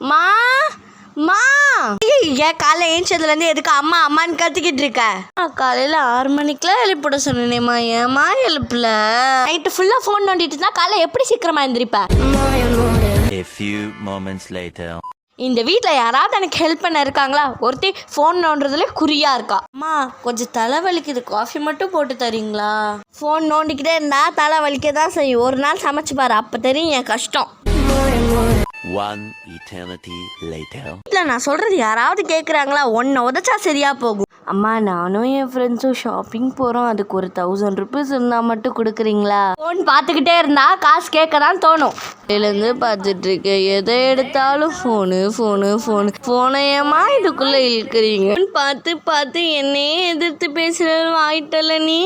மா மா ஏன் காலைல ஏஞ்சதுலேருந்து எதுக்கு அம்மா அம்மான்னு கத்திக்கிட்டு இருக்க? காலையில் 6 மணிக்கெலாம் எழுப்பிட சொன்னேம்மா, ஏம்மா எழுப்பல? நைட்டு ஃபுல்லாக ஃபோன் நோண்டிட்டு இருந்தா காலைல எப்படி சீக்கிரமாக எழுந்திருப்ப? A few moments later. இந்த வீட்டில் யாராவது எனக்கு ஹெல்ப் பண்ண இருக்காங்களா? ஒருத்தி ஃபோன் நோண்டுறதுல குறியா இருக்கா. அம்மா கொஞ்சம் தலை வலிக்குது, காஃபி மட்டும் போட்டு தரீங்களா? ஃபோன் நோண்டிக்கிட்டே இருந்தா தலை வலிக்க தான் செய்யும். ஒரு நாள் சமைச்சு பாரு, அப்போ தெரியும் என் கஷ்டம். One eternity later. இல்லை நான் சொல்கிறது யாராவது கேட்குறாங்களா? ஒன்றை உதச்சா சரியாக போகும். அம்மா நானும் என் ஃப்ரெண்ட்ஸும் ஷாப்பிங் போகிறோம், அதுக்கு ஒரு 1000 rupees இருந்தால் மட்டும் கொடுக்குறீங்களா? ஃபோன் பார்த்துக்கிட்டே இருந்தா காசு கேட்க தான் தோணும். இதுலேருந்து பார்த்துட்டு இருக்கேன், எதை எடுத்தாலும் ஃபோனை ஏமா இதுக்குள்ளே இழுக்கிறீங்க? பார்த்து பார்த்து என்னையே எதிர்த்து பேசுகிற ஆயிட்டல நீ.